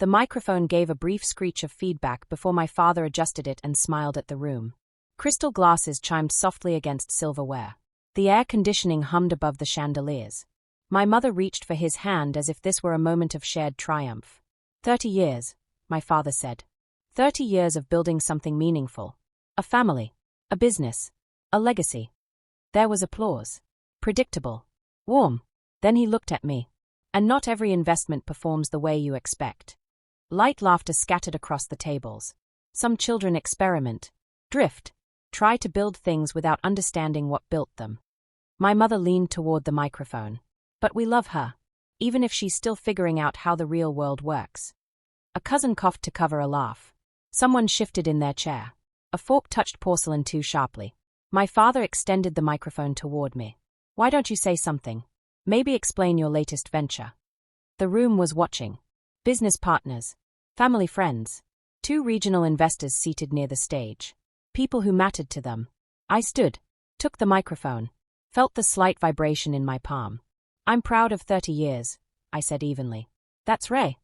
The microphone gave a brief screech of feedback before my father adjusted it and smiled at the room. Crystal glasses chimed softly against silverware. The air conditioning hummed above the chandeliers. My mother reached for his hand as if this were a moment of shared triumph. 30 years, my father said. 30 years of building something meaningful. A family. A business. A legacy. There was applause. Predictable. Warm. Then he looked at me. And not every investment performs the way you expect. Light laughter scattered across the tables. Some children experiment. Drift. Try to build things without understanding what built them. My mother leaned toward the microphone. But we love her. Even if she's still figuring out how the real world works. A cousin coughed to cover a laugh. Someone shifted in their chair. A fork touched porcelain too sharply. My father extended the microphone toward me. Why don't you say something? Maybe explain your latest venture. The room was watching. Business partners. Family friends. 2 regional investors seated near the stage. People who mattered to them. I stood. Took the microphone. Felt the slight vibration in my palm. I'm proud of 30 years, I said evenly. That's Ray.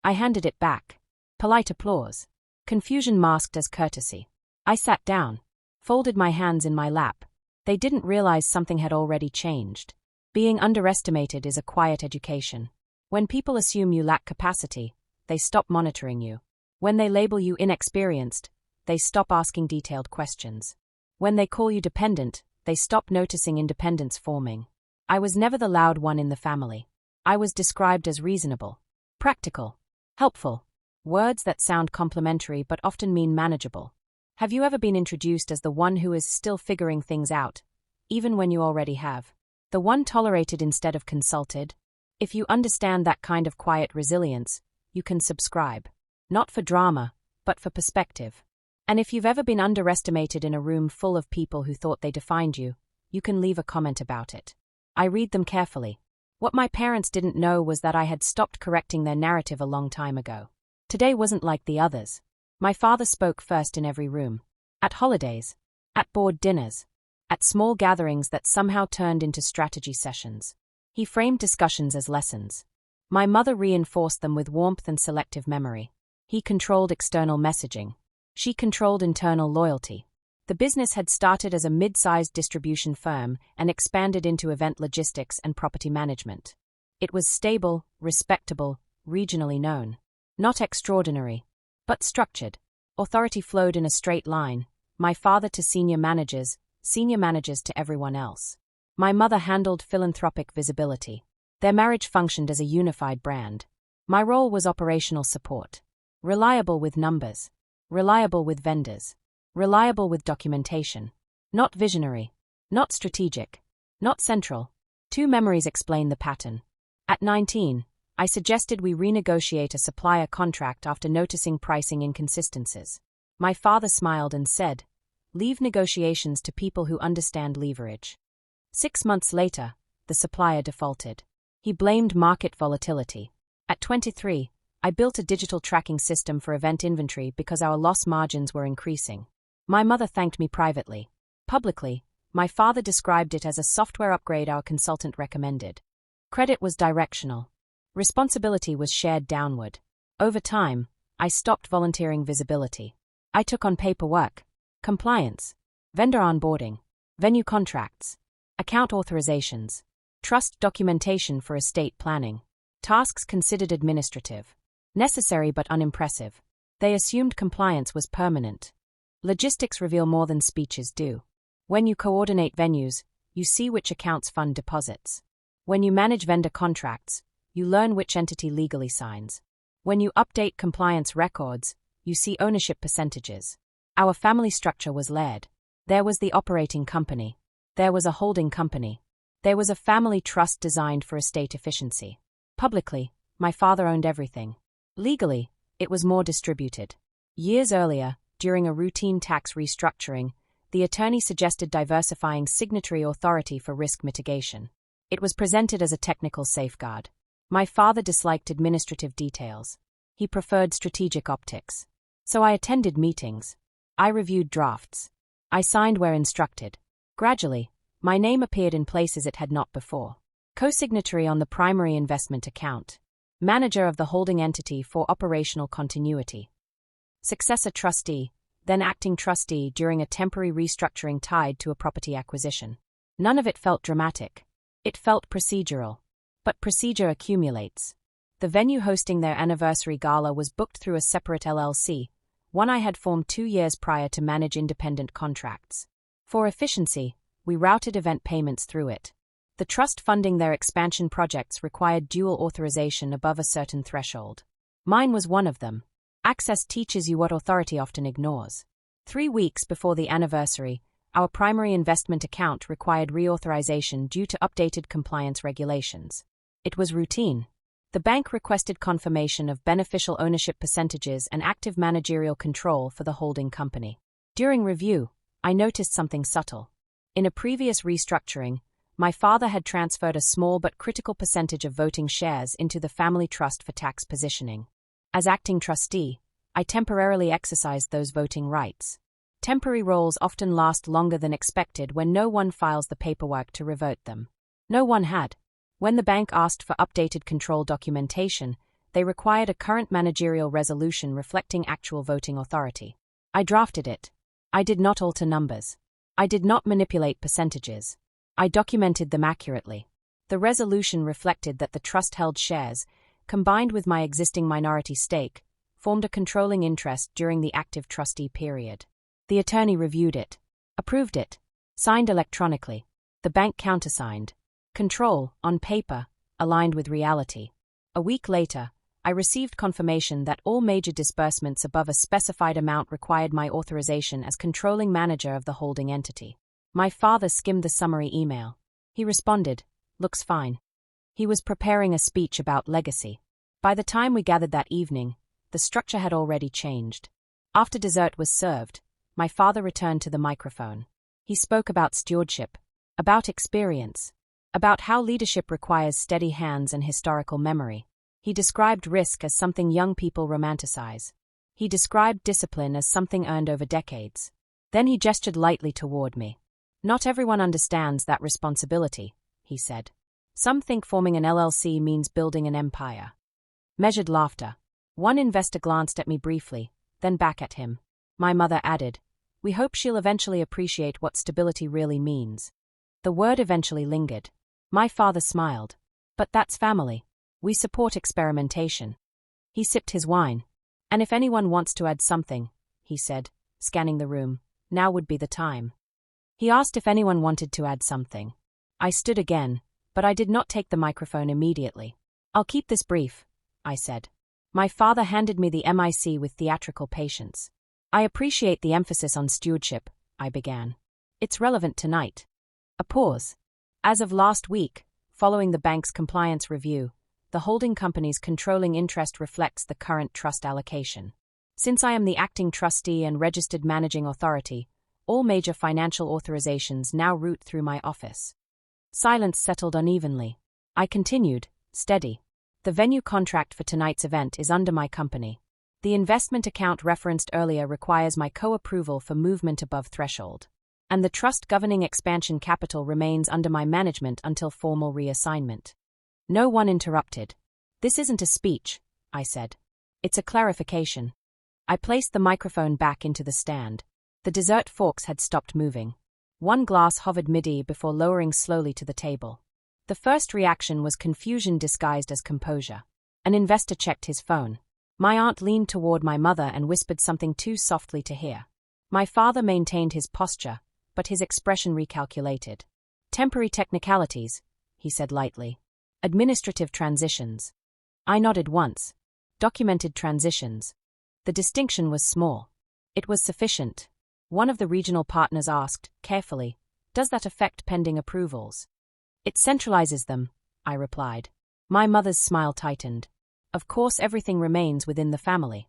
I handed it back. Polite applause. Confusion masked as courtesy. I sat down. Folded my hands in my lap. They didn't realize something had already changed. Being underestimated is a quiet education. When people assume you lack capacity, they stop monitoring you. When they label you inexperienced, they stop asking detailed questions. When they call you dependent, they stop noticing independence forming. I was never the loud one in the family. I was described as reasonable, practical, helpful. Words that sound complimentary but often mean manageable. Have you ever been introduced as the one who is still figuring things out, even when you already have? The one tolerated instead of consulted? If you understand that kind of quiet resilience, you can subscribe. Not for drama, but for perspective. And if you've ever been underestimated in a room full of people who thought they defined you, you can leave a comment about it. I read them carefully. What my parents didn't know was that I had stopped correcting their narrative a long time ago. Today wasn't like the others. My father spoke first in every room. At holidays. At board dinners. At small gatherings that somehow turned into strategy sessions. He framed discussions as lessons. My mother reinforced them with warmth and selective memory. He controlled external messaging. She controlled internal loyalty. The business had started as a mid-sized distribution firm and expanded into event logistics and property management. It was stable, respectable, regionally known. Not extraordinary, but structured. Authority flowed in a straight line, my father to senior managers to everyone else. My mother handled philanthropic visibility. Their marriage functioned as a unified brand. My role was operational support. Reliable with numbers. Reliable with vendors. Reliable with documentation. Not visionary. Not strategic. Not central. 2 memories explain the pattern. At 19, I suggested we renegotiate a supplier contract after noticing pricing inconsistencies. My father smiled and said, "Leave negotiations to people who understand leverage." 6 months later, the supplier defaulted. He blamed market volatility. At 23, I built a digital tracking system for event inventory because our loss margins were increasing. My mother thanked me privately. Publicly, my father described it as a software upgrade our consultant recommended. Credit was directional. Responsibility was shared downward. Over time, I stopped volunteering visibility. I took on paperwork, compliance, vendor onboarding, venue contracts, account authorizations, trust documentation for estate planning, tasks considered administrative, necessary but unimpressive. They assumed compliance was permanent. Logistics reveal more than speeches do. When you coordinate venues, you see which accounts fund deposits. When you manage vendor contracts, you learn which entity legally signs. When you update compliance records, you see ownership percentages. Our family structure was layered. There was the operating company. There was a holding company. There was a family trust designed for estate efficiency. Publicly, my father owned everything. Legally, it was more distributed. Years earlier, during a routine tax restructuring, the attorney suggested diversifying signatory authority for risk mitigation. It was presented as a technical safeguard. My father disliked administrative details. He preferred strategic optics. So I attended meetings. I reviewed drafts. I signed where instructed. Gradually, my name appeared in places it had not before. Co-signatory on the primary investment account. Manager of the holding entity for operational continuity. Successor trustee, then acting trustee during a temporary restructuring tied to a property acquisition. None of it felt dramatic. It felt procedural. But procedure accumulates. The venue hosting their anniversary gala was booked through a separate LLC, one I had formed 2 years prior to manage independent contracts. For efficiency, we routed event payments through it. The trust funding their expansion projects required dual authorization above a certain threshold. Mine was one of them. Access teaches you what authority often ignores. 3 weeks before the anniversary, our primary investment account required reauthorization due to updated compliance regulations. It was routine. The bank requested confirmation of beneficial ownership percentages and active managerial control for the holding company. During review, I noticed something subtle. In a previous restructuring, my father had transferred a small but critical percentage of voting shares into the family trust for tax positioning. As acting trustee, I temporarily exercised those voting rights. Temporary roles often last longer than expected when no one files the paperwork to revert them. No one had. When the bank asked for updated control documentation, they required a current managerial resolution reflecting actual voting authority. I drafted it. I did not alter numbers. I did not manipulate percentages. I documented them accurately. The resolution reflected that the trust-held shares, combined with my existing minority stake, formed a controlling interest during the active trustee period. The attorney reviewed it, approved it, signed electronically. The bank countersigned. Control, on paper, aligned with reality. A week later, I received confirmation that all major disbursements above a specified amount required my authorization as controlling manager of the holding entity. My father skimmed the summary email. He responded, "Looks fine." He was preparing a speech about legacy. By the time we gathered that evening, the structure had already changed. After dessert was served, my father returned to the microphone. He spoke about stewardship, about experience, about how leadership requires steady hands and historical memory. He described risk as something young people romanticize. He described discipline as something earned over decades. Then he gestured lightly toward me. "Not everyone understands that responsibility," he said. "Some think forming an LLC means building an empire." Measured laughter. One investor glanced at me briefly, then back at him. My mother added, "We hope she'll eventually appreciate what stability really means." The word eventually lingered. My father smiled. "But that's family. We support experimentation." He sipped his wine. "And if anyone wants to add something," he said, scanning the room, "now would be the time." He asked if anyone wanted to add something. I stood again, but I did not take the microphone immediately. "I'll keep this brief," I said. My father handed me the MIC with theatrical patience. "I appreciate the emphasis on stewardship," I began. "It's relevant tonight." A pause. As of last week, following the bank's compliance review, the holding company's controlling interest reflects the current trust allocation. Since I am the acting trustee and registered managing authority, all major financial authorizations now route through my office. Silence settled unevenly. I continued, steady. "The venue contract for tonight's event is under my company. The investment account referenced earlier requires my co-approval for movement above threshold. And the trust governing expansion capital remains under my management until formal reassignment." No one interrupted. "This isn't a speech," I said. "It's a clarification." I placed the microphone back into the stand. The dessert forks had stopped moving. One glass hovered midi before lowering slowly to the table. The first reaction was confusion disguised as composure. An investor checked his phone. My aunt leaned toward my mother and whispered something too softly to hear. My father maintained his posture, but his expression recalculated. "Temporary technicalities," he said lightly. "Administrative transitions." I nodded once. Documented transitions. The distinction was small. It was sufficient. One of the regional partners asked, carefully, "Does that affect pending approvals?" "It centralizes them," I replied. My mother's smile tightened. "Of course everything remains within the family."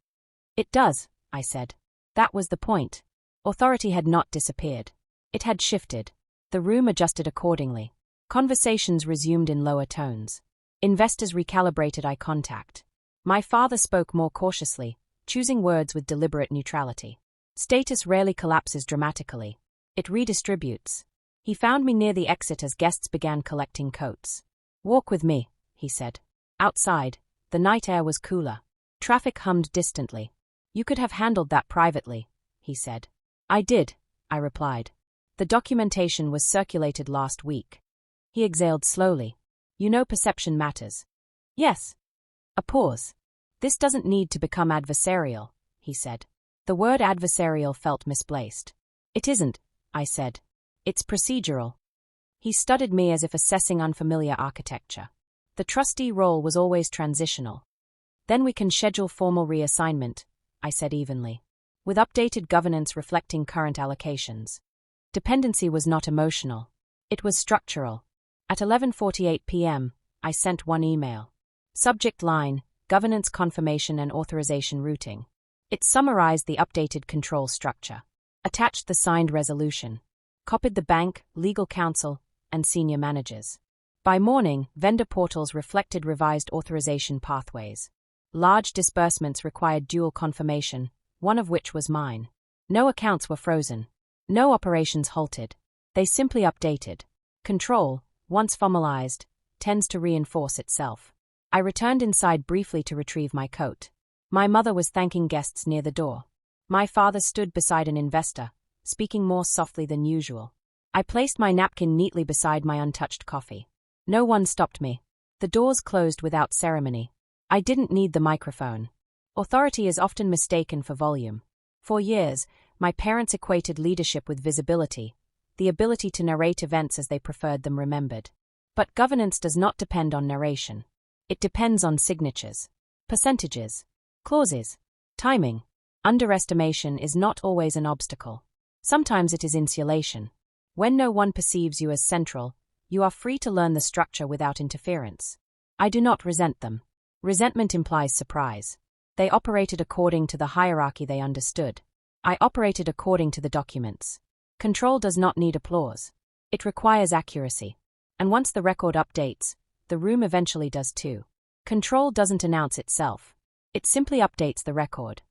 "It does," I said. That was the point. Authority had not disappeared. It had shifted. The room adjusted accordingly. Conversations resumed in lower tones. Investors recalibrated eye contact. My father spoke more cautiously, choosing words with deliberate neutrality. Status rarely collapses dramatically. It redistributes. He found me near the exit as guests began collecting coats. "Walk with me," he said. Outside, the The night air was cooler. Traffic hummed distantly. "You could have handled that privately," he said. "I did," I replied. "The documentation was circulated last week." He exhaled slowly. "You know perception matters." "Yes." A pause. "This doesn't need to become adversarial," he said. The word adversarial felt misplaced. "It isn't," I said. "It's procedural." He studied me as if assessing unfamiliar architecture. "The trustee role was always transitional." "Then we can schedule formal reassignment," I said evenly, "with updated governance reflecting current allocations." Dependency was not emotional. It was structural. At 11:48 p.m., I sent one email. Subject line, Governance Confirmation and Authorization Routing. It summarized the updated control structure. Attached the signed resolution. Copied the bank, legal counsel, and senior managers. By morning, vendor portals reflected revised authorization pathways. Large disbursements required dual confirmation, one of which was mine. No accounts were frozen. No operations halted. They simply updated. Control, once formalized, tends to reinforce itself. I returned inside briefly to retrieve my coat. My mother was thanking guests near the door. My father stood beside an investor, speaking more softly than usual. I placed my napkin neatly beside my untouched coffee. No one stopped me. The doors closed without ceremony. I didn't need the microphone. Authority is often mistaken for volume. For years, my parents equated leadership with visibility, the ability to narrate events as they preferred them remembered. But governance does not depend on narration. It depends on signatures, percentages, clauses, timing. Underestimation is not always an obstacle. Sometimes it is insulation. When no one perceives you as central, you are free to learn the structure without interference. I do not resent them. Resentment implies surprise. They operated according to the hierarchy they understood. I operated according to the documents. Control does not need applause. It requires accuracy. And once the record updates, the room eventually does too. Control doesn't announce itself. It simply updates the record.